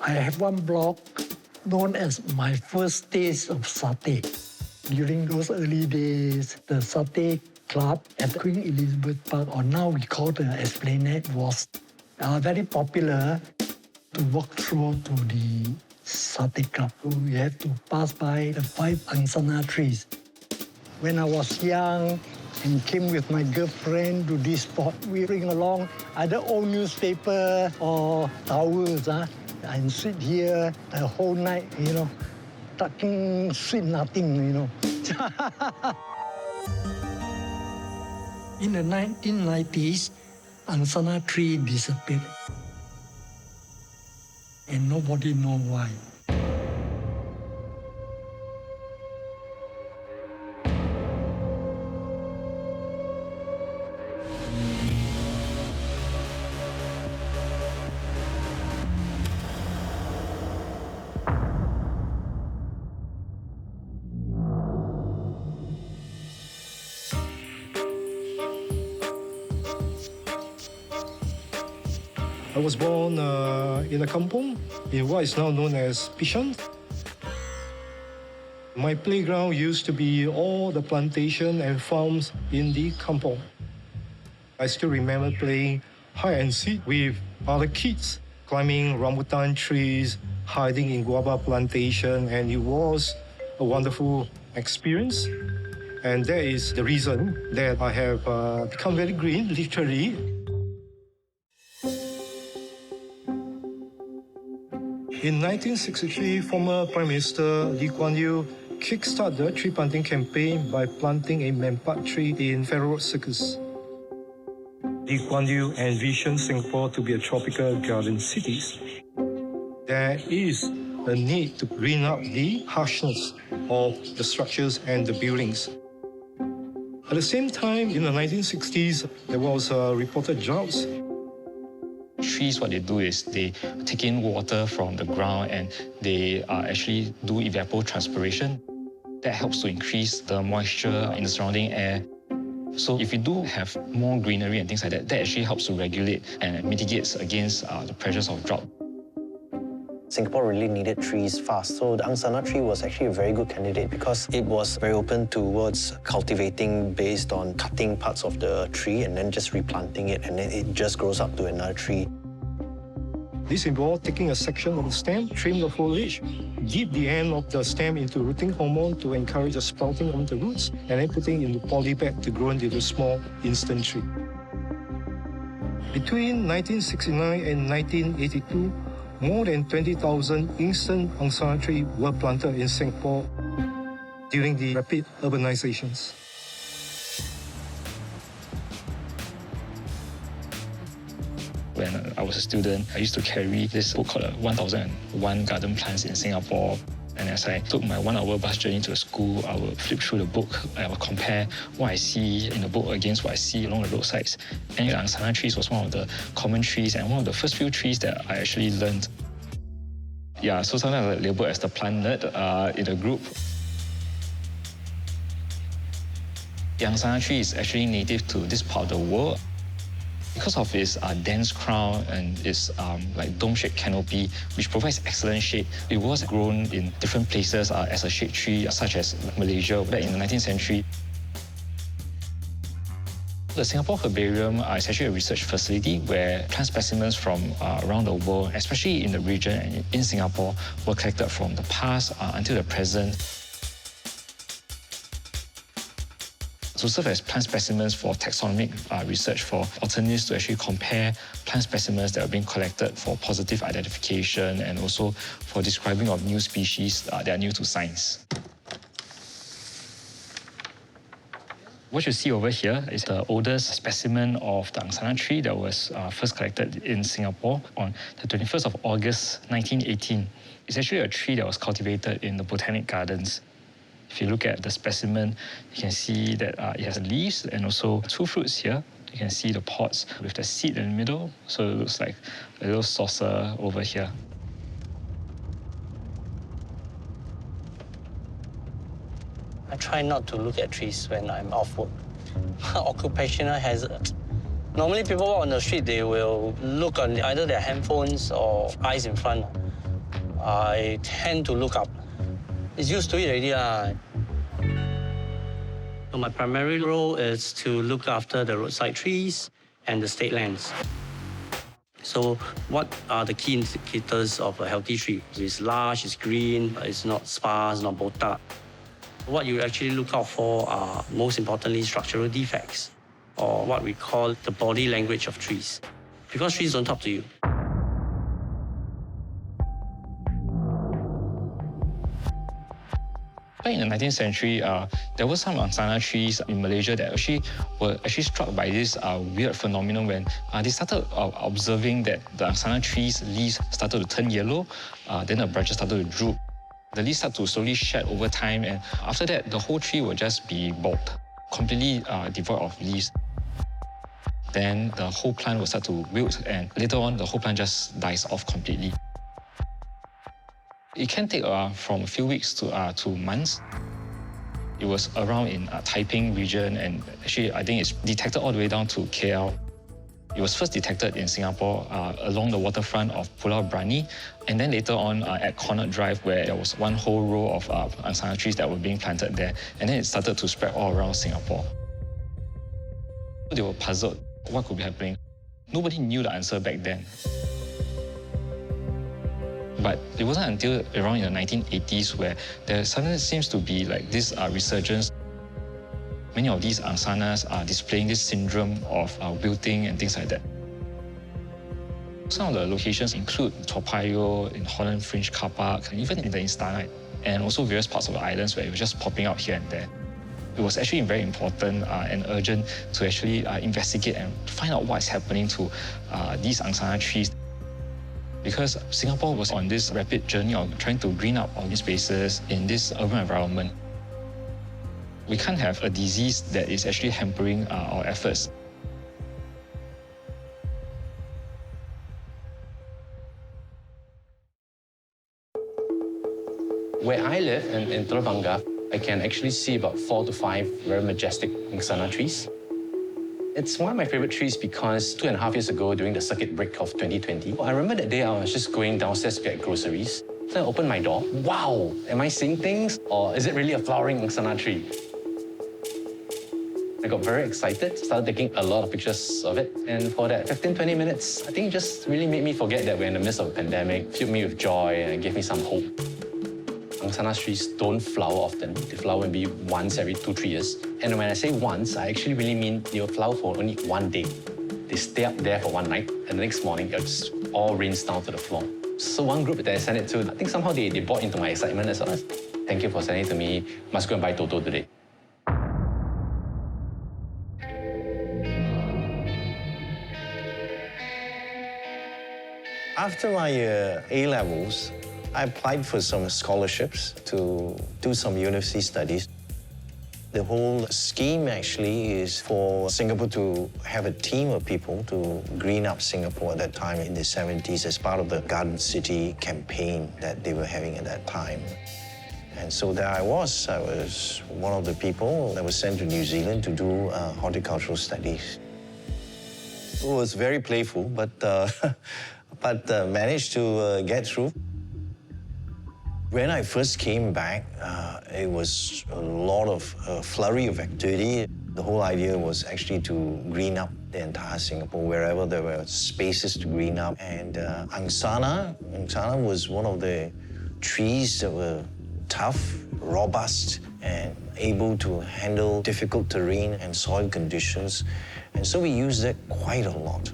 I have one blog known as My First Taste of Satay. During those early days, the Satay Club at Queen Elizabeth Park, or now we call the Esplanade, was very popular. To walk through to the Satay Club, we have to pass by the 5 angsana trees. When I was young and came with my girlfriend to this spot, we bring along either old newspaper or towels, and sit here the whole night, talking sweet nothing, In the 1990s, angsana tree disappeared. And nobody knows why. I was born in a kampong in what is now known as Bishan. My playground used to be all the plantation and farms in the kampong. I still remember playing hide and seek with other kids, climbing rambutan trees, hiding in guava plantation, and it was a wonderful experience. And that is the reason that I have become very green, literally. In 1963, former Prime Minister Lee Kuan Yew kickstarted the tree planting campaign by planting a mempat tree in Farrer Road Circus. Lee Kuan Yew envisioned Singapore to be a tropical garden city. There is a need to green up the harshness of the structures and the buildings. At the same time, in the 1960s, there was reported droughts. Trees, what they do is they take in water from the ground and they actually do evapotranspiration. That helps to increase the moisture in the surrounding air. So if you do have more greenery and things like that, that actually helps to regulate and mitigates against the pressures of drought. Singapore really needed trees fast, so the angsana tree was actually a very good candidate because it was very open towards cultivating based on cutting parts of the tree and then just replanting it, and then it just grows up to another tree. This involved taking a section of the stem, trim the foliage, dip the end of the stem into rooting hormone to encourage the sprouting of the roots, and then putting it into polybag to grow into a small instant tree. Between 1969 and 1982, more than 20,000 instant angsana trees were planted in Singapore during the rapid urbanizations. When I was a student, I used to carry this book called 1001 Garden Plants in Singapore. And as I took my 1-hour bus journey to the school, I would flip through the book. I would compare what I see in the book against what I see along the roadsides. And angsana trees was one of the common trees and one of the first few trees that I actually learned. Yeah, so sometimes I'm labeled as the plant nerd in the group. The angsana tree is actually native to this part of the world. Because of its dense crown and its like dome-shaped canopy, which provides excellent shade, it was grown in different places as a shade tree, such as Malaysia back in the 19th century. The Singapore Herbarium is actually a research facility where plant specimens from around the world, especially in the region and in Singapore, were collected from the past until the present. To serve as plant specimens for taxonomic research for botanists to actually compare plant specimens that are being collected for positive identification and also for describing of new species that are new to science. What you see over here is the oldest specimen of the angsana tree that was first collected in Singapore on the 21st of August, 1918. It's actually a tree that was cultivated in the Botanic Gardens. If you look at the specimen, you can see that it has leaves and also 2 fruits here. You can see the pods with the seed in the middle, so it looks like a little saucer over here. I try not to look at trees when I'm off work. Occupational hazard. Normally people walk on the street, they will look on either their handphones or eyes in front. I tend to look up. It's used to it already. So my primary role is to look after the roadside trees and the state lands. So what are the key indicators of a healthy tree? It's large, it's green, it's not sparse, not botak. What you actually look out for are, most importantly, structural defects, or what we call the body language of trees. Because trees don't talk to you. Back in the 19th century, there were some angsana trees in Malaysia that were struck by this weird phenomenon when they started observing that the angsana trees' leaves started to turn yellow, then the branches started to droop. The leaves started to slowly shed over time, and after that, the whole tree would just be bald, completely devoid of leaves. Then the whole plant will start to wilt, and later on, the whole plant just dies off completely. It can take from a few weeks to months. It was around in Taiping region, and actually I think it's detected all the way down to KL. It was first detected in Singapore along the waterfront of Pulau Brani, and then later on at Connaught Drive, where there was one whole row of angsana trees that were being planted there, and then it started to spread all around Singapore. They were puzzled. What could be happening? Nobody knew the answer back then. But it wasn't until around in the 1980s where there suddenly seems to be like this resurgence. Many of these angsanas are displaying this syndrome of wilting and things like that. Some of the locations include Toa Payoh, in Holland Fringe Car Park, and even in the Istana, and also various parts of the islands where it was just popping up here and there. It was actually very important and urgent to actually investigate and find out what's happening to these angsana trees. Because Singapore was on this rapid journey of trying to green up all these spaces in this urban environment. We can't have a disease that is actually hampering our efforts. Where I live in Teluk Bangga, I can actually see about 4 to 5 very majestic angsana trees. It's one of my favorite trees because 2.5 years ago, during the circuit break of 2020, I remember that day I was just going downstairs to get groceries. So I opened my door. Wow, am I seeing things? Or is it really a flowering angsana tree? I got very excited, started taking a lot of pictures of it. And for that 15-20 minutes, I think it just really made me forget that we're in the midst of a pandemic, filled me with joy, and gave me some hope. Angsana trees don't flower often. They flower maybe once every 2-3 years. And when I say once, I actually really mean they'll flower for only one day. They stay up there for one night, and the next morning, it just all rains down to the floor. So one group that I sent it to, I think somehow they bought into my excitement as well. Thank you for sending it to me. Must go and buy Toto today. After my A-levels, I applied for some scholarships to do some university studies. The whole scheme actually is for Singapore to have a team of people to green up Singapore at that time in the 70s as part of the Garden City campaign that they were having at that time. And so there I was one of the people that was sent to New Zealand to do horticultural studies. It was very playful, but managed to get through. When I first came back, it was a lot of flurry of activity. The whole idea was actually to green up the entire Singapore, wherever there were spaces to green up. And Angsana was one of the trees that were tough, robust, and able to handle difficult terrain and soil conditions. And so we used it quite a lot.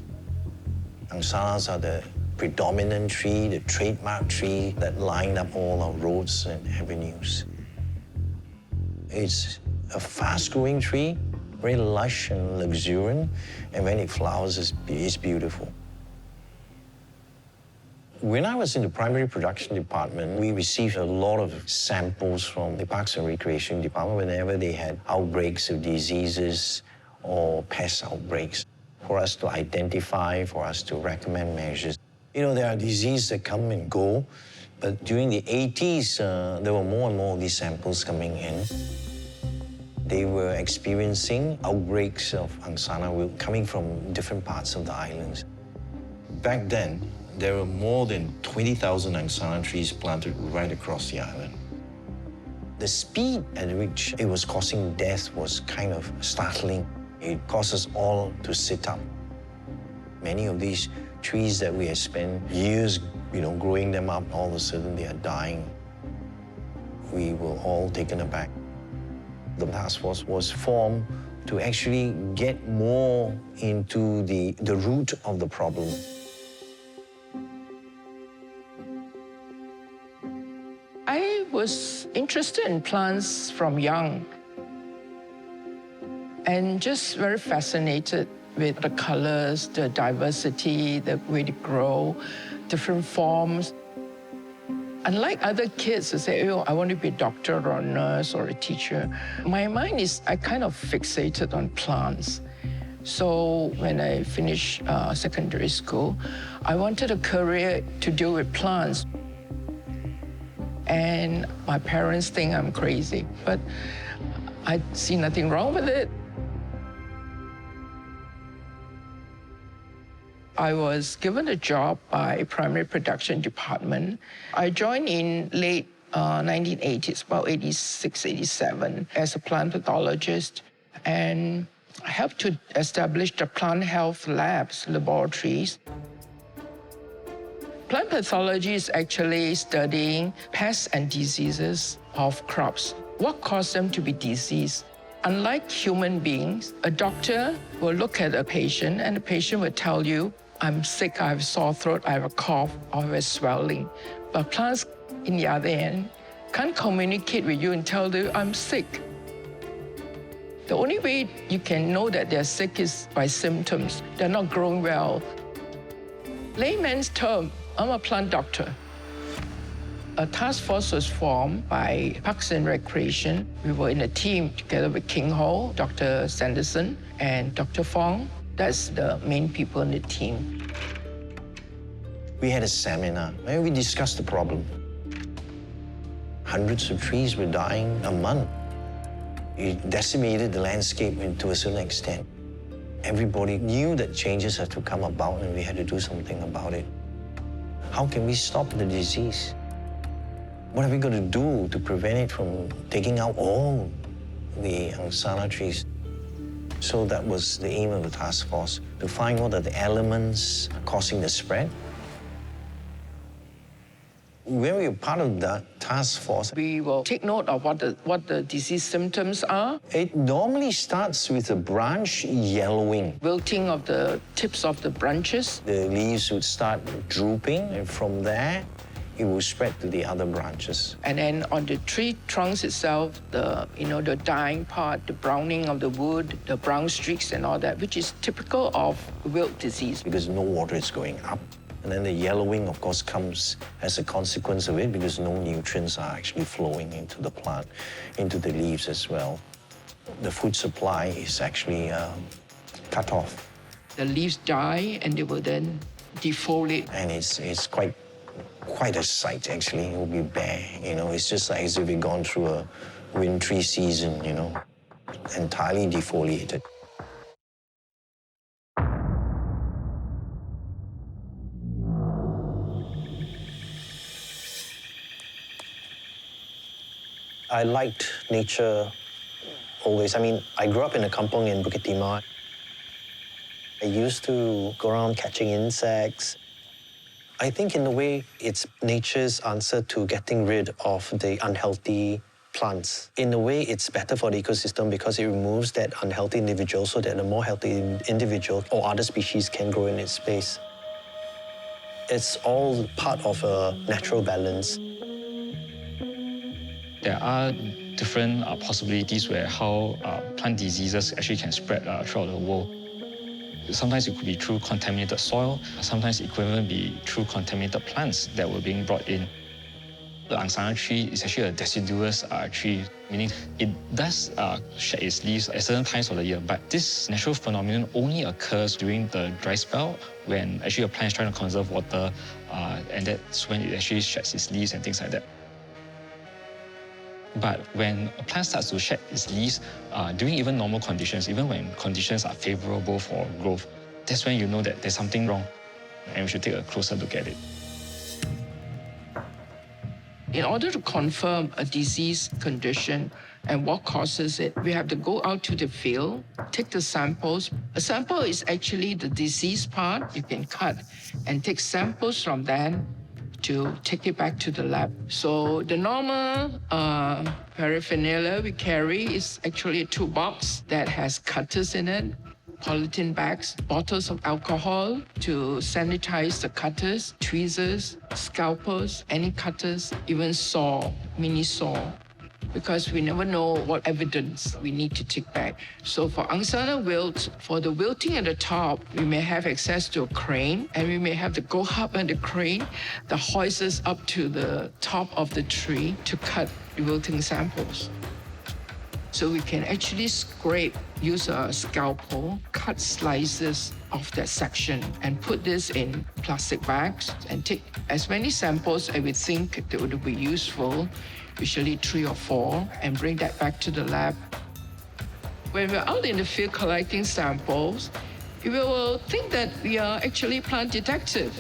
Angsanas are the predominant tree, the trademark tree that lined up all our roads and avenues. It's a fast-growing tree, very lush and luxuriant, and when it flowers, it's beautiful. When I was in the primary production department, we received a lot of samples from the Parks and Recreation department whenever they had outbreaks of diseases or pest outbreaks, for us to identify, for us to recommend measures. You know, there are diseases that come and go, but during the 80s, there were more and more of these samples coming in. They were experiencing outbreaks of Angsana wilt coming from different parts of the islands. Back then, there were more than 20,000 angsana trees planted right across the island. The speed at which it was causing death was kind of startling. It caused us all to sit up. Many of these trees that we had spent years, growing them up, all of a sudden they are dying. We were all taken aback. The task force was formed to actually get more into the root of the problem. I was interested in plants from young and just very fascinated with the colors, the diversity, the way they grow, different forms. Unlike other kids who say, oh, I want to be a doctor or a nurse or a teacher, my mind is, I kind of fixated on plants. So when I finished secondary school, I wanted a career to deal with plants. And my parents think I'm crazy, but I see nothing wrong with it. I was given a job by Primary Production Department. I joined in late 1980s, about 86, 87, as a plant pathologist, and I helped to establish the plant health labs, laboratories. Plant pathology is actually studying pests and diseases of crops. What caused them to be diseased? Unlike human beings, a doctor will look at a patient and the patient will tell you, I'm sick, I have a sore throat, I have a cough, I have a swelling. But plants, in the other end, can't communicate with you and tell you, I'm sick. The only way you can know that they're sick is by symptoms. They're not growing well. Layman's term, I'm a plant doctor. A task force was formed by Parks and Recreation. We were in a team together with King Ho, Dr. Sanderson, and Dr. Fong. That's the main people in the team. We had a seminar where we discussed the problem. Hundreds of trees were dying a month. It decimated the landscape to a certain extent. Everybody knew that changes had to come about and we had to do something about it. How can we stop the disease? What are we going to do to prevent it from taking out all the angsana trees? So that was the aim of the task force, to find what are the elements causing the spread. When we were part of that task force, We will take note of what the disease symptoms are. it normally starts with a branch yellowing. Wilting of the tips of the branches. The leaves would start drooping, and from there, it will spread to the other branches. And then on the tree trunks itself, the dying part, the browning of the wood, the brown streaks and all that, which is typical of wilt disease. Because no water is going up. And then the yellowing, of course, comes as a consequence of it because no nutrients are actually flowing into the plant, into the leaves as well. The food supply is actually cut off. The leaves die and they will then defoliate. And it's quite a sight, actually. It will be bare, It's just like as if we've gone through a wintry season, entirely defoliated. I liked nature always. I mean, I grew up in a kampong in Bukit Timah. I used to go around catching insects. I think in a way, it's nature's answer to getting rid of the unhealthy plants. In a way, it's better for the ecosystem because it removes that unhealthy individual so that a more healthy individual or other species can grow in its space. It's all part of a natural balance. There are different possibilities where how plant diseases actually can spread throughout the world. Sometimes it could be through contaminated soil. Sometimes it could even be through contaminated plants that were being brought in. The angsana tree is actually a deciduous tree, meaning it does shed its leaves at certain times of the year. But this natural phenomenon only occurs during the dry spell when actually a plant is trying to conserve water, and that's when it actually sheds its leaves and things like that. But when a plant starts to shed its leaves during even normal conditions, even when conditions are favorable for growth, that's when you know that there's something wrong. and we should take a closer look at it. In order to confirm a disease condition and what causes it, we have to go out to the field, take the samples. A sample is actually the disease part you can cut and take samples from that to take it back to the lab. So the normal paraphernalia we carry is actually a toolbox that has cutters in it, polythene bags, bottles of alcohol to sanitize the cutters, tweezers, scalpels, any cutters, even saw, mini saw, because we never know what evidence we need to take back. So for Angsana wilt, for the wilting at the top, we may have access to a crane, and we may have to go up on the crane, the hoists up to the top of the tree to cut the wilting samples. So we can actually scrape, use a scalpel, cut slices of that section and put this in plastic bags and take as many samples as we think that would be useful, usually 3 or 4, and bring that back to the lab. When we're out in the field collecting samples, we will think that we are actually plant detective.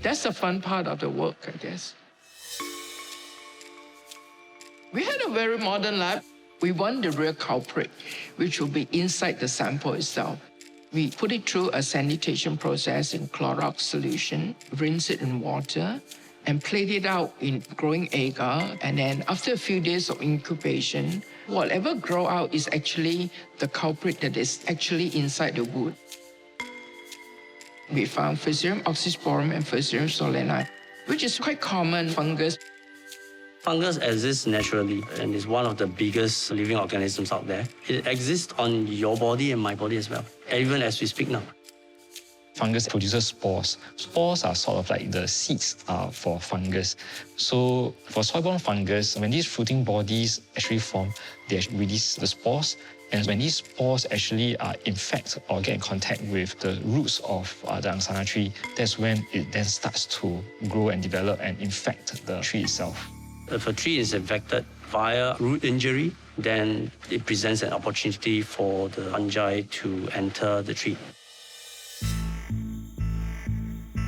That's the fun part of the work, I guess. We had a very modern lab. We want the real culprit, which will be inside the sample itself. We put it through a sanitation process in Clorox solution, rinse it in water, and plate it out in growing agar. And then after a few days of incubation, whatever grow out is actually the culprit that is actually inside the wood. We found Fusarium oxysporum and Fusarium solani, which is quite common fungus. Fungus exists naturally and is one of the biggest living organisms out there. It exists on your body and my body as well, even as we speak now. Fungus produces spores. Spores are sort of like the seeds for fungus. So for soil-borne fungus, when these fruiting bodies actually form, they release the spores. And when these spores actually infect or get in contact with the roots of the angsana tree, that's when it then starts to grow and develop and infect the tree itself. If a tree is infected via root injury, then it presents an opportunity for the fungi to enter the tree.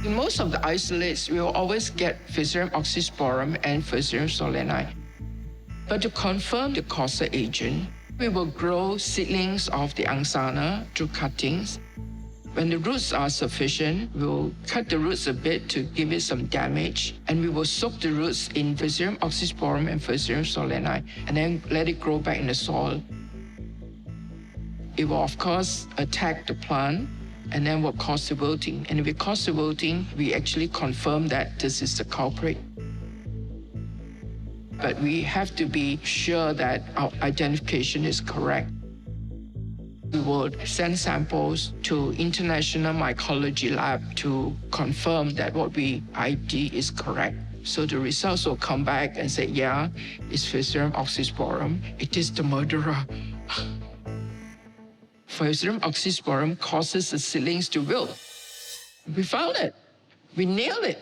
In most of the isolates, we will always get Fusarium oxysporum and Fusarium solani. But to confirm the causative agent, we will grow seedlings of the angsana through cuttings. When the roots are sufficient, we'll cut the roots a bit to give it some damage, and we will soak the roots in Fusarium oxysporum and Fusarium solani, and then let it grow back in the soil. It will, of course, attack the plant, and then will cause the wilting. And if it causes the wilting, we actually confirm that this is the culprit. But we have to be sure that our identification is correct. We will send samples to International Mycology Lab to confirm that what we ID is correct. So the results will come back and say, yeah, it's Fusarium oxysporum. It is the murderer. Fusarium oxysporum causes the seedlings to wilt. We found it. We nailed it.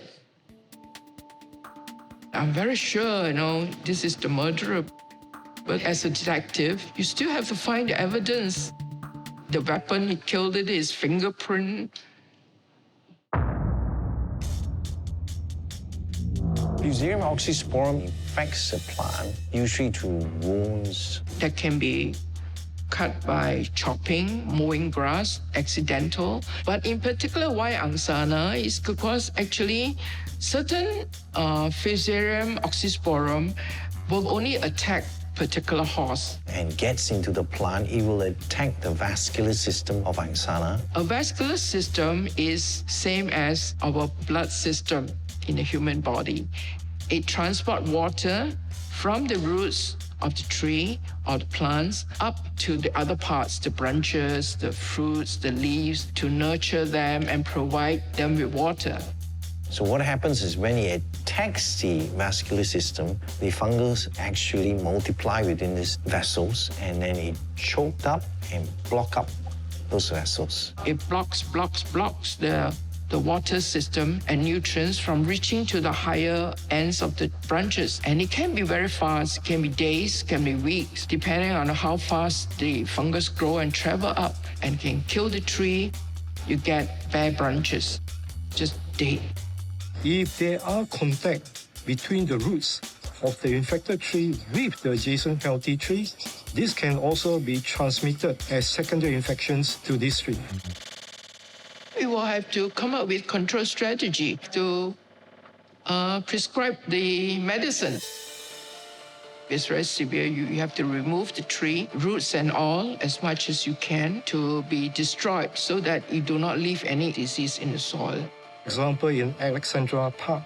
I'm very sure, this is the murderer. But as a detective, you still have to find the evidence. The weapon he killed it, his fingerprint. Fusarium oxysporum infects the plant, usually through wounds. That can be cut by chopping, mowing grass, accidental. But in particular, why angsana is because actually certain Fusarium oxysporum will only attack particular horse. And gets into the plant, it will attack the vascular system of angsana. A vascular system is same as our blood system in the human body. It transports water from the roots of the tree or the plants up to the other parts, the branches, the fruits, the leaves, to nurture them and provide them with water. So what happens is when it attacks the vascular system, the fungus actually multiply within these vessels, and then it choked up and block up those vessels. It blocks the water system and nutrients from reaching to the higher ends of the branches. And it can be very fast. It can be days, can be weeks, depending on how fast the fungus grow and travel up and can kill the tree. You get bare branches. just dead. If there are contact between the roots of the infected tree with the adjacent healthy tree, this can also be transmitted as secondary infections to this tree. We will have to come up with control strategy to prescribe the medicine. It's very severe. You have to remove the tree, roots and all, as much as you can to be destroyed so that you do not leave any disease in the soil. Example, in Alexandra Park,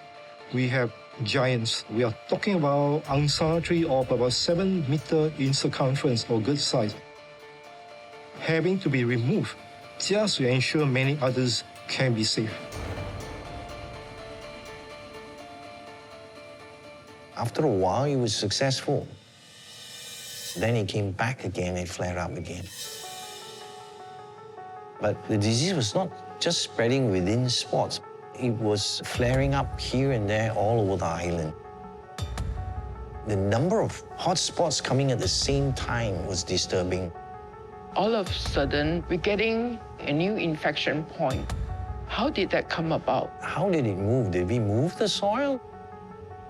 we have giants. We are talking about angsana tree of about 7 meters in circumference or good size, having to be removed just to ensure many others can be safe. After a while, it was successful. Then it came back again, it flared up again. But the disease was not just spreading within spots. It was flaring up here and there all over the island. The number of hot spots coming at the same time was disturbing. All of a sudden, we're getting a new infection point. How did that come about? How did it move? Did we move the soil?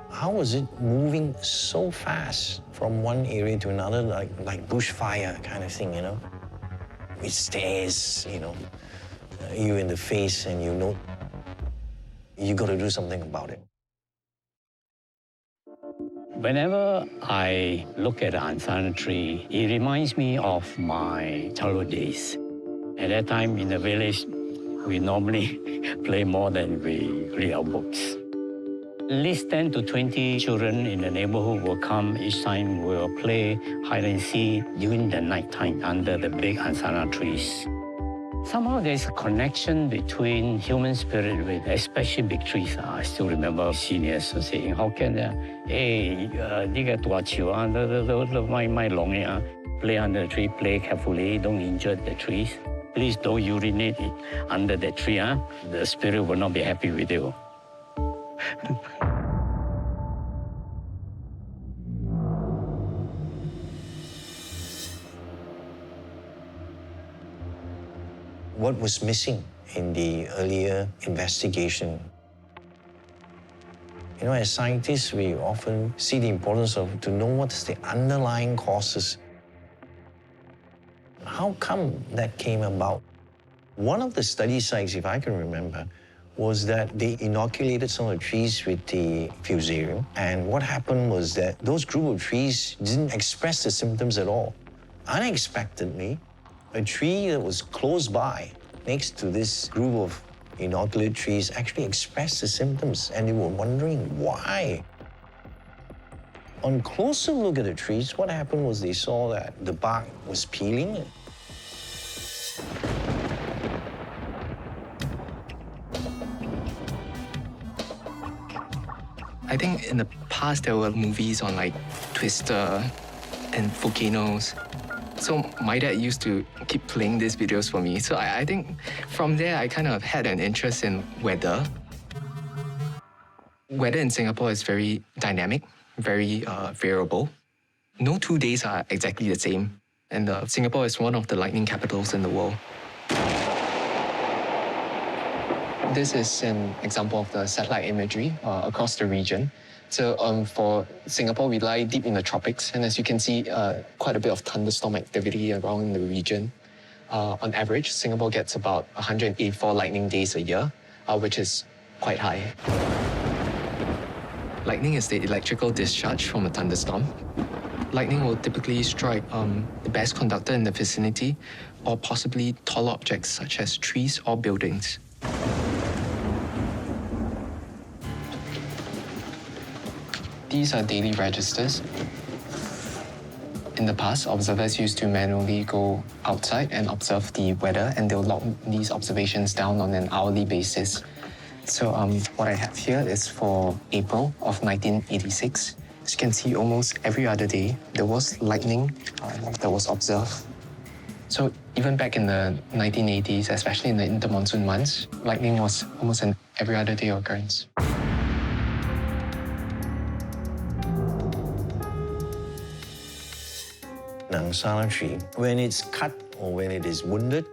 How was it moving so fast from one area to another, like bushfire kind of thing, you know? It stares, you in the face, and you know you got to do something about it. Whenever I look at the angsana tree, it reminds me of my childhood days. At that time in the village, we normally play more than we read our books. At least 10 to 20 children in the neighborhood will come each time. We will play hide and seek during the night time under the big angsana trees. Somehow there's a connection between human spirit with especially big trees. I still remember seniors saying, how can hey, play under the tree, play carefully, don't injure the trees. Please don't urinate under the tree. The spirit will not be happy with you. What was missing in the earlier investigation? As scientists, we often see the importance to know what's the underlying causes. How come that came about? One of the study sites, if I can remember, was that they inoculated some of the trees with the fusarium. And what happened was that those group of trees didn't express the symptoms at all. Unexpectedly, a tree that was close by, next to this group of inoculated trees, actually expressed the symptoms, and they were wondering why. On closer look at the trees, what happened was they saw that the bark was peeling. I think in the past there were movies on like Twister and volcanoes. So my dad used to keep playing these videos for me. So I think from there I kind of had an interest in weather. Weather in Singapore is very dynamic, very variable. No 2 days are exactly the same. And Singapore is one of the lightning capitals in the world. This is an example of the satellite imagery across the region. So for Singapore, we lie deep in the tropics, and as you can see, quite a bit of thunderstorm activity around the region. On average, Singapore gets about 184 lightning days a year, which is quite high. Lightning is the electrical discharge from a thunderstorm. Lightning will typically strike the best conductor in the vicinity, or possibly tall objects such as trees or buildings. These are daily registers. In the past, observers used to manually go outside and observe the weather, and they'll log these observations down on an hourly basis. So what I have here is for April of 1986. As you can see, almost every other day, there was lightning that was observed. So even back in the 1980s, especially in the intermonsoon months, lightning was almost an every other day occurrence. An angsana tree, when it's cut or when it is wounded,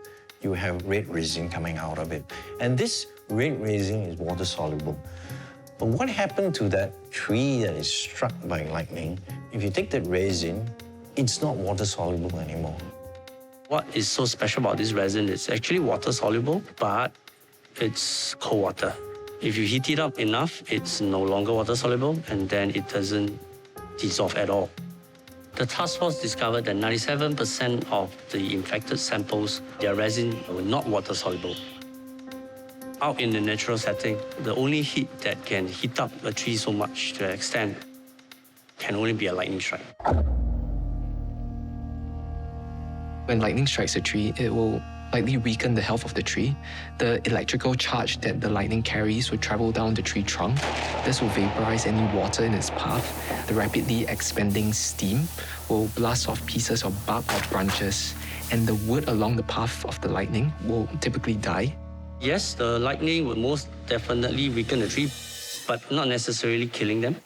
you have red resin coming out of it. And this Red resin is water soluble. But what happened to that tree that is struck by lightning? If you take that resin, it's not water soluble anymore. What is so special about this resin is actually water soluble, but it's cold water. If you heat it up enough, it's no longer water soluble, and then it doesn't dissolve at all. The task force discovered that 97% of the infected samples, their resin were not water soluble. Out in the natural setting, the only heat that can heat up a tree so much to an extent can only be a lightning strike. When lightning strikes a tree, it will likely weaken the health of the tree. The electrical charge that the lightning carries will travel down the tree trunk. This will vaporize any water in its path. The rapidly expanding steam will blast off pieces of bark or branches, and the wood along the path of the lightning will typically die. Yes, the lightning will most definitely weaken the tree, but not necessarily killing them.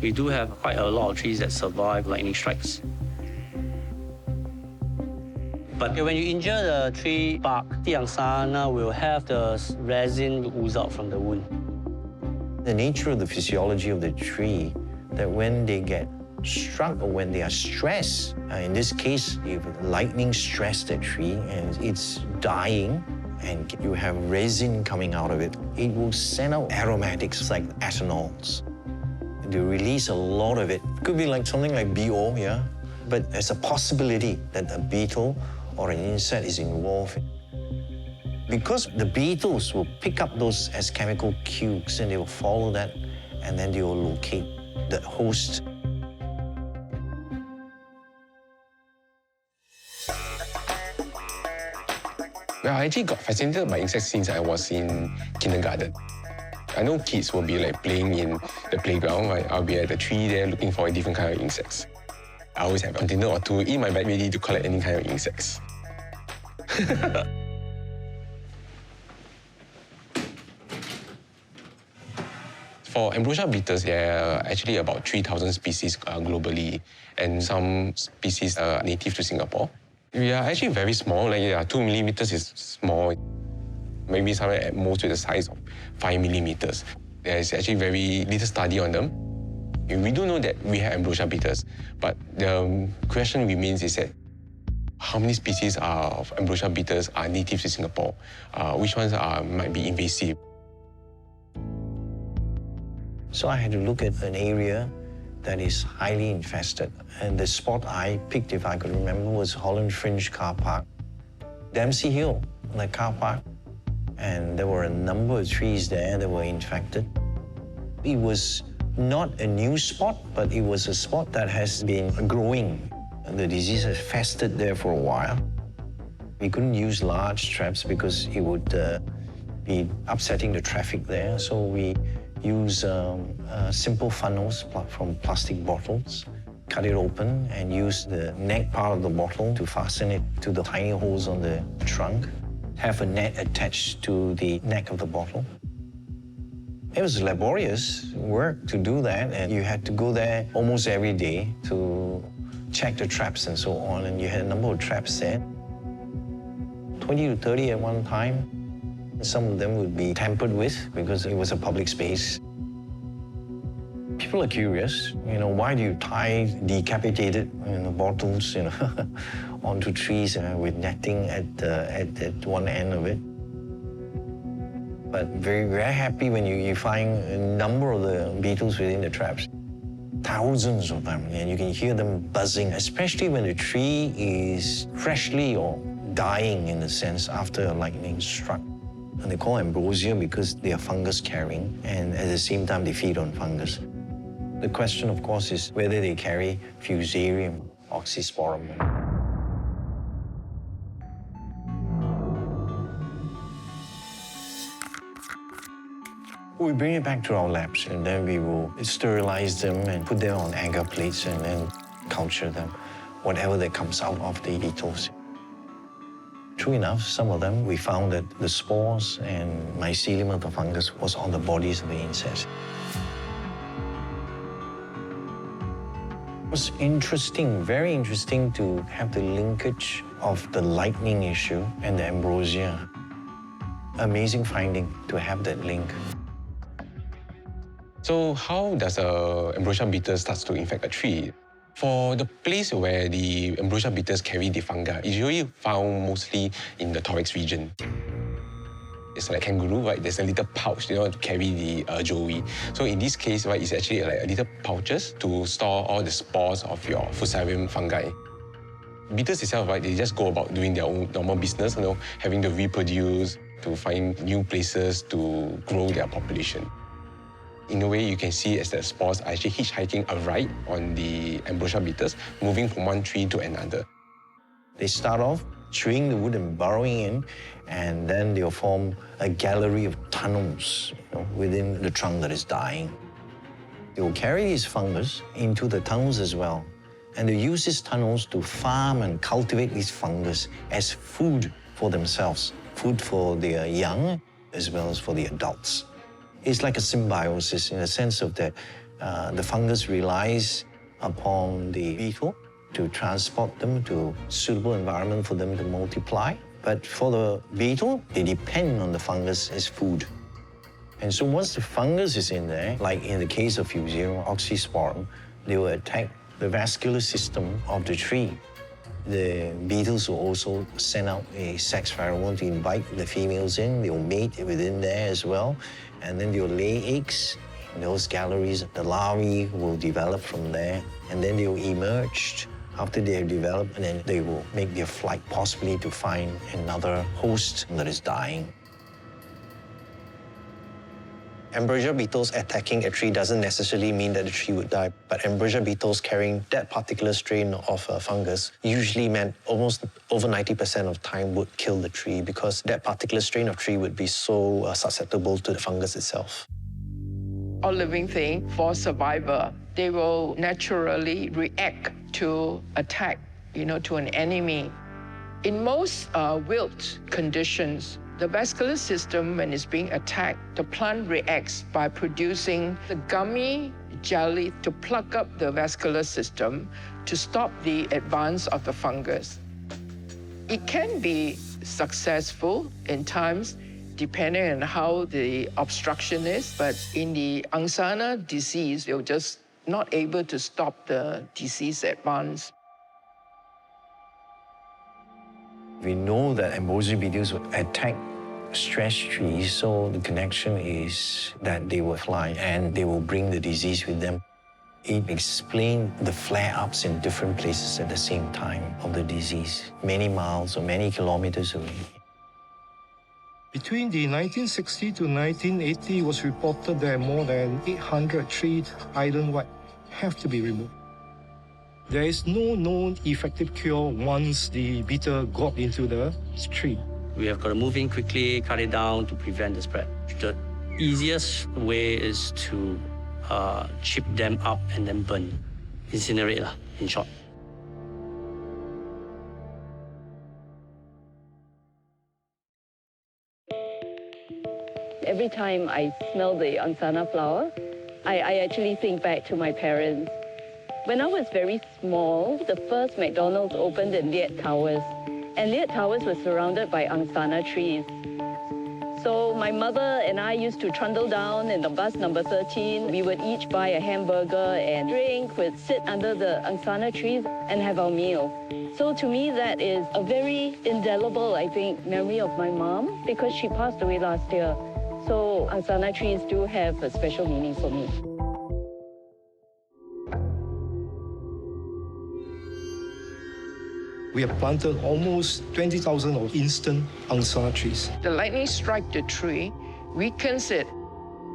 We do have quite a lot of trees that survive lightning strikes. But when you injure the tree bark, the angsana will have the resin ooze out from the wound. The nature of the physiology of the tree, that when they get struck or when they are stressed, in this case, if lightning stressed the tree and it's dying and you have resin coming out of it, it will send out aromatics like ethanols. They release a lot of it. Could be like something like BO, yeah? But there's a possibility that a beetle or an insect is involved. Because the beetles will pick up those as chemical cues and they will follow that and then they will locate the host. Well, I actually got fascinated by insects since I was in kindergarten. I know kids will be like playing in the playground. I'll be at the tree there looking for a different kind of insects. I always have a container or two in my bag ready to collect any kind of insects. For ambrosia beetles, there are actually about 3,000 species globally, and some species are native to Singapore. We are actually very small, like 2 millimeters is small. Maybe somewhere at most with the size of 5 millimeters. There's actually very little study on them. We do know that we have ambrosia beetles, but the question remains is that how many species of ambrosia beetles are native to Singapore? Which ones might be invasive? So I had to look at an area that is highly infested. And the spot I picked, if I could remember, was Holland Fringe Car Park. Dempsey Hill, the car park. And there were a number of trees there that were infected. It was not a new spot, but it was a spot that has been growing. The disease has festered there for a while. We couldn't use large traps because it would be upsetting the traffic there. So we use simple funnels from plastic bottles, cut it open and use the neck part of the bottle to fasten it to the tiny holes on the trunk. Have a net attached to the neck of the bottle. It was laborious work to do that, and you had to go there almost every day to check the traps and so on, and you had a number of traps there. 20 to 30 at one time. Some of them would be tampered with because it was a public space. People are curious, why do you tie decapitated bottles, onto trees with netting at one end of it? But very happy when you find a number of the beetles within the traps. Thousands of them, and you can hear them buzzing, especially when the tree is freshly or dying in a sense after a lightning struck. And they call ambrosia because they are fungus carrying, and at the same time they feed on fungus. The question, of course, is whether they carry Fusarium, Oxysporum. We bring it back to our labs, and then we will sterilize them and put them on agar plates and then culture them, whatever that comes out of the beetles. True enough, some of them, we found that the spores and mycelium of the fungus was on the bodies of the insects. It was interesting, very interesting to have the linkage of the lightning issue and the ambrosia. amazing finding to have that link. So how does ambrosia beetle starts to infect a tree? For the place where the ambrosia beetles carry the fungi, it's usually found mostly in the thorax region. It's like kangaroo, right? There's a little pouch, to carry the joey. So in this case, right, it's actually like a little pouches to store all the spores of your Fusarium fungi. Beetles itself, right, they just go about doing their own normal business, having to reproduce, to find new places to grow their population. In a way, you can see as the spores are actually hitchhiking a ride on the ambrosia beetles, moving from one tree to another. They start off chewing the wood and burrowing in, and then they'll form a gallery of tunnels within the trunk that is dying. They will carry these fungus into the tunnels as well, and they use these tunnels to farm and cultivate these fungus as food for themselves, food for their young as well as for the adults. It's like a symbiosis in the sense of that the fungus relies upon the beetle to transport them to a suitable environment for them to multiply. But for the beetle, they depend on the fungus as food. And so once the fungus is in there, like in the case of Fusarium oxysporum, they will attack the vascular system of the tree. The beetles will also send out a sex pheromone to invite the females in. They will mate within there as well. And then they will lay eggs in those galleries. The larvae will develop from there. And then they will emerge after they have developed, and then they will make their flight possibly to find another host that is dying. Ambrosia beetles attacking a tree doesn't necessarily mean that the tree would die, but ambrosia beetles carrying that particular strain of fungus usually meant almost over 90% of time would kill the tree because that particular strain of tree would be so susceptible to the fungus itself. All living thing, for survival, they will naturally react to attack, to an enemy. In most wilt conditions, the vascular system, when it's being attacked, the plant reacts by producing the gummy jelly to plug up the vascular system to stop the advance of the fungus. It can be successful in times, depending on how the obstruction is, but in the Angsana disease, they're just not able to stop the disease advance. We know that ambrosia beetles will attack stressed trees, so the connection is that they will fly and they will bring the disease with them. It explains the flare-ups in different places at the same time of the disease, many miles or many kilometers away. Between the 1960 to 1980, it was reported that more than 800 trees island-wide have to be removed. There is no known effective cure once the beetle got into the tree. We have got to move in quickly, cut it down to prevent the spread. The easiest way is to chip them up and then burn, incinerate, in short. Every time I smell the Angsana flower, I actually think back to my parents. When I was very small, the first McDonald's opened in Liet Towers, and Liet Towers was surrounded by Angsana trees. So my mother and I used to trundle down in the bus number 13. We would each buy a hamburger and drink, we'd sit under the Angsana trees and have our meal. So to me, that is a very indelible, I think, memory of my mom because she passed away last year. So Angsana trees do have a special meaning for me. We have planted almost 20,000 of instant Angsana trees. The lightning strikes the tree, weakens it,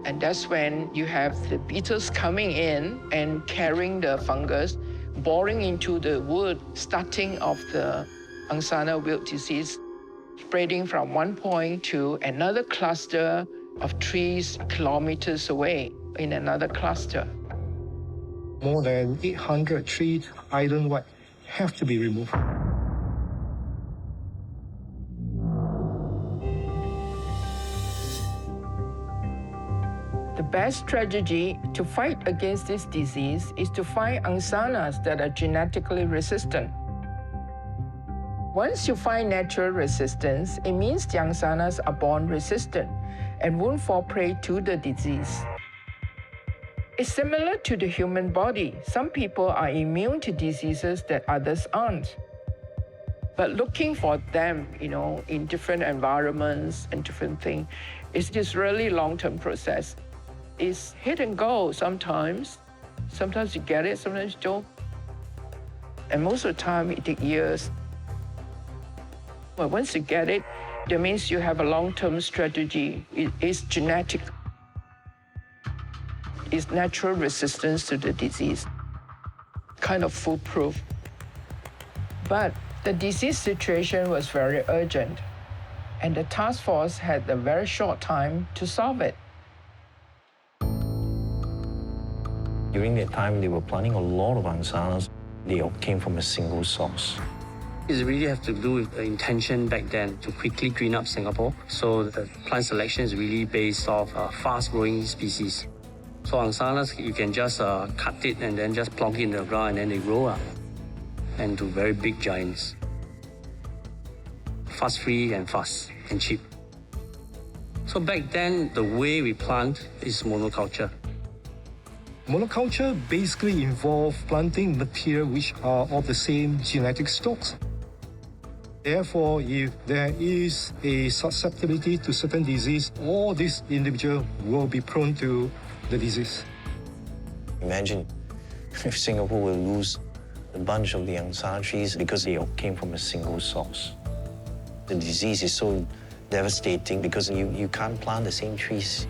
and that's when you have the beetles coming in and carrying the fungus, boring into the wood, starting off the Angsana wilt disease, spreading from one point to another cluster of trees kilometers away in another cluster. More than 800 trees island-wide have to be removed. The best strategy to fight against this disease is to find Angsanas that are genetically resistant. Once you find natural resistance, it means the angsanas are born resistant and won't fall prey to the disease. It's similar to the human body. Some people are immune to diseases that others aren't. But looking for them, in different environments and different things, it's just really long-term process. It's hit and go sometimes. Sometimes you get it, sometimes you don't. And most of the time, it takes years. But once you get it, that means you have a long-term strategy. It's genetic. It's natural resistance to the disease. Kind of foolproof. But the disease situation was very urgent, and the task force had a very short time to solve it. During that time, they were planting a lot of angsanas. They all came from a single source. It really has to do with the intention back then to quickly green up Singapore. So the plant selection is really based off fast-growing species. So angsanas, you can just cut it and then just plonk it in the ground and then they grow up into very big giants. Fuss free and fast and cheap. So back then, the way we plant is monoculture. Monoculture basically involves planting material which are of the same genetic stocks. Therefore, if there is a susceptibility to certain disease, all these individuals will be prone to the disease. Imagine if Singapore will lose a bunch of the angsana trees because they all came from a single source. The disease is so devastating because you can't plant the same trees.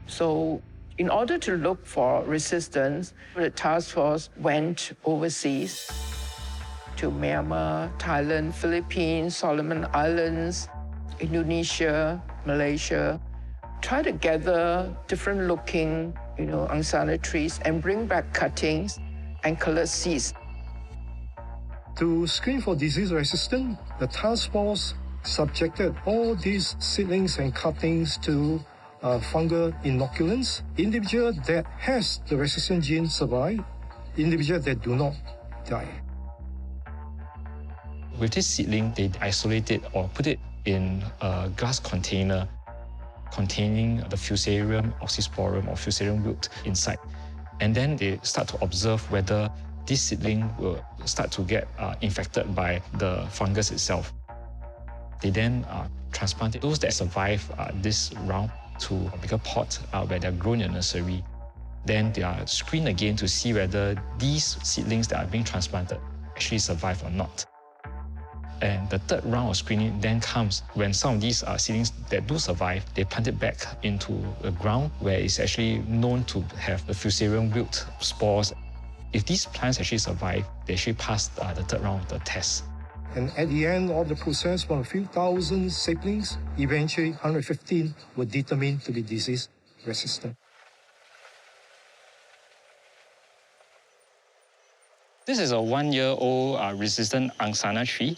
So in order to look for resistance, the task force went overseas to Myanmar, Thailand, Philippines, Solomon Islands, Indonesia, Malaysia, try to gather different looking, angsana trees and bring back cuttings and colored seeds. To screen for disease resistance, the task force subjected all these seedlings and cuttings to fungal inoculants. Individual that has the resistant gene survive, individual that do not die. With this seedling, they isolate it or put it in a glass container containing the Fusarium oxysporum or Fusarium wilt inside. And then they start to observe whether this seedling will start to get infected by the fungus itself. They then transplant those that survive this round to a bigger pot where they're grown in a nursery. Then they are screened again to see whether these seedlings that are being transplanted actually survive or not. And the third round of screening then comes when some of these seedlings that do survive, they plant it back into the ground where it's actually known to have the Fusarium wilt spores. If these plants actually survive, they actually pass the third round of the test. And at the end of the process, from a few thousand saplings, eventually 115 were determined to be disease resistant. This is a 1-year-old resistant angsana tree.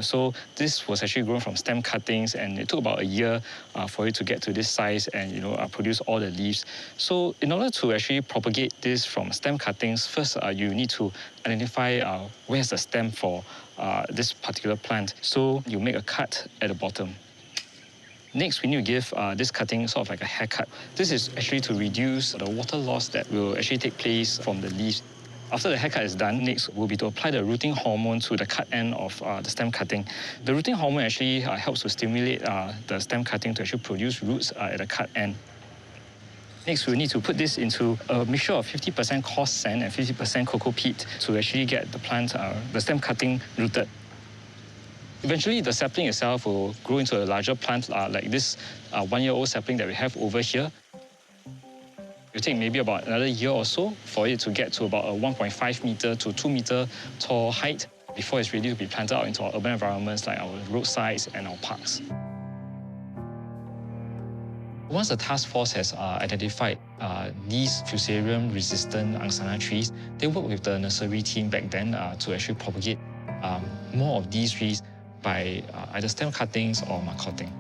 So this was actually grown from stem cuttings, and it took about a year for it to get to this size and produce all the leaves. So in order to actually propagate this from stem cuttings, first you need to identify where's the stem for this particular plant. So you make a cut at the bottom. Next, we need to give this cutting sort of like a haircut. This is actually to reduce the water loss that will actually take place from the leaves. After the haircut is done, next will be to apply the rooting hormone to the cut end of the stem cutting. The rooting hormone actually helps to stimulate the stem cutting to actually produce roots at the cut end. Next, we need to put this into a mixture of 50% coarse sand and 50% cocoa peat to actually get the plant, the stem cutting rooted. Eventually, the sapling itself will grow into a larger plant like this 1-year-old sapling that we have over here. It will take maybe about another year or so for it to get to about a 1.5 meter to 2 meter tall height before it's ready to be planted out into our urban environments like our roadsides and our parks. Once the task force has identified these Fusarium-resistant angsana trees, they work with the nursery team back then to actually propagate more of these trees by either stem cuttings or marcotting.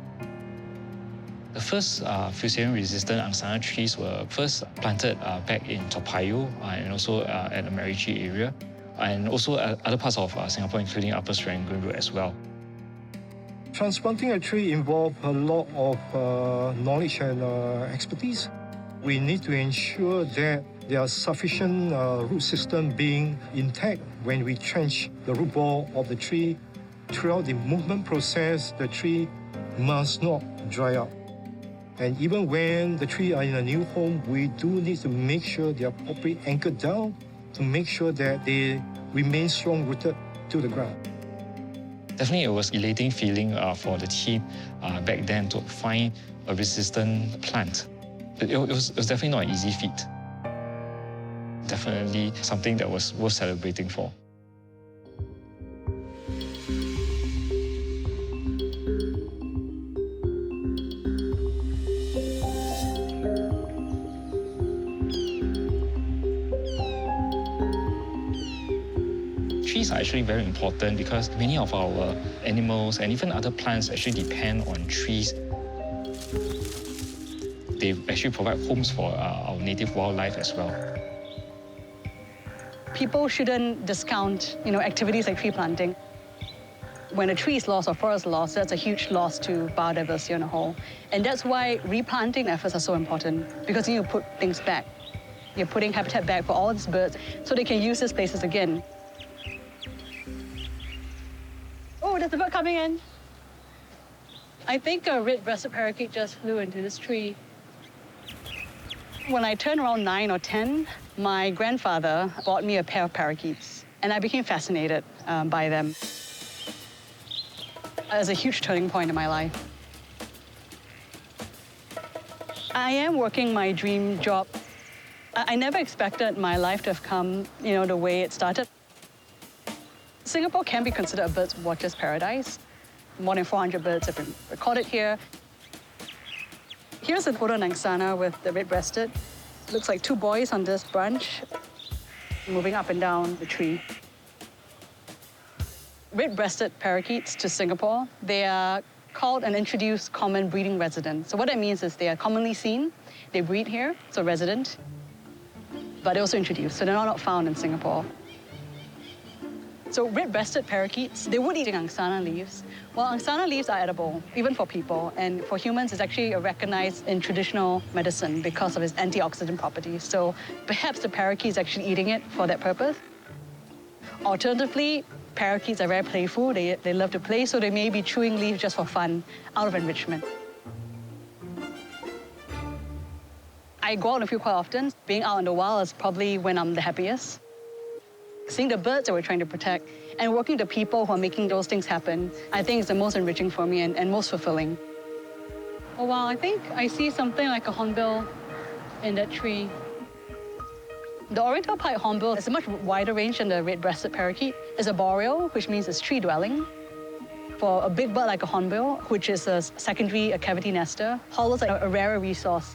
The first Fusarium-resistant angsana trees were first planted back in Toa Payoh and also at the Macritchie area. and also other parts of Singapore, including Upper Serangoon Road as well. Transplanting a tree involves a lot of knowledge and expertise. We need to ensure that there are sufficient root system being intact when we trench the root ball of the tree. Throughout the movement process, the tree must not dry up. And even when the tree are in a new home, we do need to make sure they are properly anchored down to make sure that they remain strong-rooted to the ground. Definitely, it was elating feeling for the team back then to find a resistant plant. It was definitely not an easy feat. Definitely something that was worth celebrating for. Trees are actually very important because many of our animals and even other plants actually depend on trees. They actually provide homes for our native wildlife as well. People shouldn't discount, activities like tree planting. When a tree is lost or forest lost, that's a huge loss to biodiversity on a whole. And that's why replanting efforts are so important, because you put things back. You're putting habitat back for all these birds so they can use these places again. Oh, there's a bird coming in. I think a red-breasted parakeet just flew into this tree. When I turned around 9 or 10, my grandfather bought me a pair of parakeets, and I became fascinated by them. It was a huge turning point in my life. I am working my dream job. I never expected my life to have come, the way it started. Singapore can be considered a birds watcher's paradise. More than 400 birds have been recorded here. Here's a photo of Angsana with the red-breasted. Looks like two boys on this branch, moving up and down the tree. Red-breasted parakeets to Singapore, they are called an introduced common breeding resident. So what that means is they are commonly seen, they breed here, so resident, but they're also introduced, so they're not found in Singapore. So red-breasted parakeets, they would eat Angsana leaves. Well, Angsana leaves are edible, even for people, and for humans, it's actually recognized in traditional medicine because of its antioxidant properties. So perhaps the parakeet is actually eating it for that purpose. Alternatively, parakeets are very playful. They love to play, so they may be chewing leaves just for fun, out of enrichment. I go out in the field quite often. Being out in the wild is probably when I'm the happiest. Seeing the birds that we're trying to protect and working with the people who are making those things happen, I think is the most enriching for me and most fulfilling. Oh, wow, I think I see something like a hornbill in that tree. The oriental pied hornbill is a much wider range than the red-breasted parakeet. It's a boreal, which means it's tree-dwelling. For a big bird like a hornbill, which is a secondary cavity nester, hollows are a rarer resource.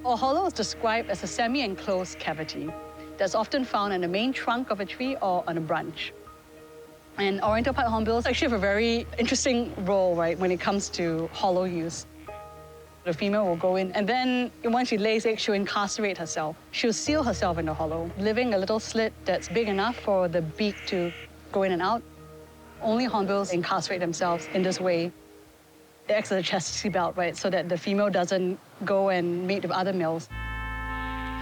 A hollow is described as a semi-enclosed cavity that's often found in the main trunk of a tree or on a branch. And oriental pied hornbills actually have a very interesting role, right, when it comes to hollow use. The female will go in, and then once she lays eggs, she'll incarcerate herself. She'll seal herself in the hollow, leaving a little slit that's big enough for the beak to go in and out. Only hornbills incarcerate themselves in this way. It acts as a chastity belt, right, so that the female doesn't go and mate with other males.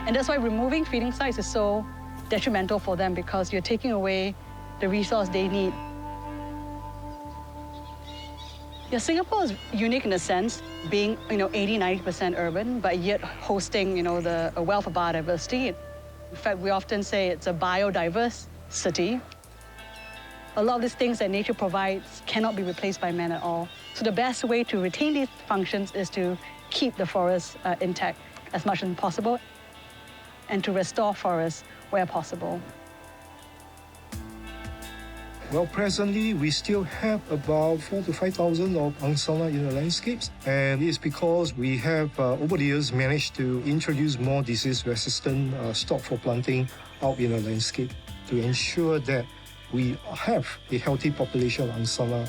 And that's why removing feeding sites is so detrimental for them, because you're taking away the resource they need. Yeah, Singapore is unique in a sense, being 80–90% urban, but yet hosting a wealth of biodiversity. In fact, we often say it's a biodiverse city. A lot of these things that nature provides cannot be replaced by man at all. So the best way to retain these functions is to keep the forest intact as much as possible, and to restore forests where possible. Well, presently, we still have about 4,000 to 5,000 of Angsana in the landscapes. And it's because we have, over the years, managed to introduce more disease-resistant stock for planting out in the landscape to ensure that we have a healthy population of Angsana.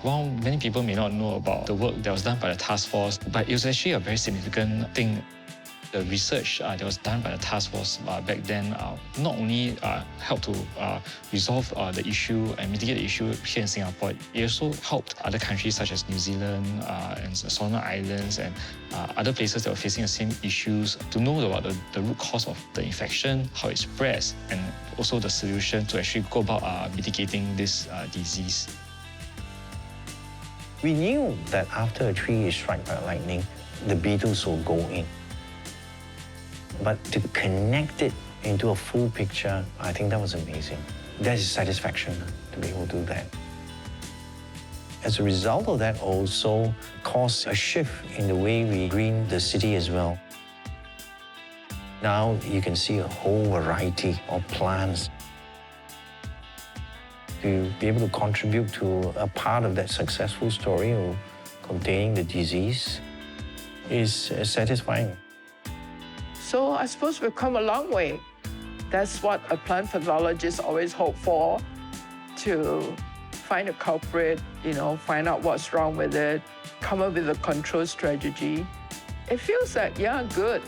While many people may not know about the work that was done by the task force, but it was actually a very significant thing. The research that was done by the task force back then not only helped to resolve the issue and mitigate the issue here in Singapore, it also helped other countries such as New Zealand and Solomon Islands and other places that were facing the same issues to know about the root cause of the infection, how it spreads, and also the solution to actually go about mitigating this disease. We knew that after a tree is struck by lightning, the beetles will go in. But to connect it into a full picture, I think that was amazing. That is satisfaction to be able to do that. As a result of that also caused a shift in the way we green the city as well. Now you can see a whole variety of plants. To be able to contribute to a part of that successful story of containing the disease is satisfying. So I suppose we've come a long way. That's what a plant pathologist always hope for, to find a culprit, find out what's wrong with it, come up with a control strategy. It feels like, yeah, good.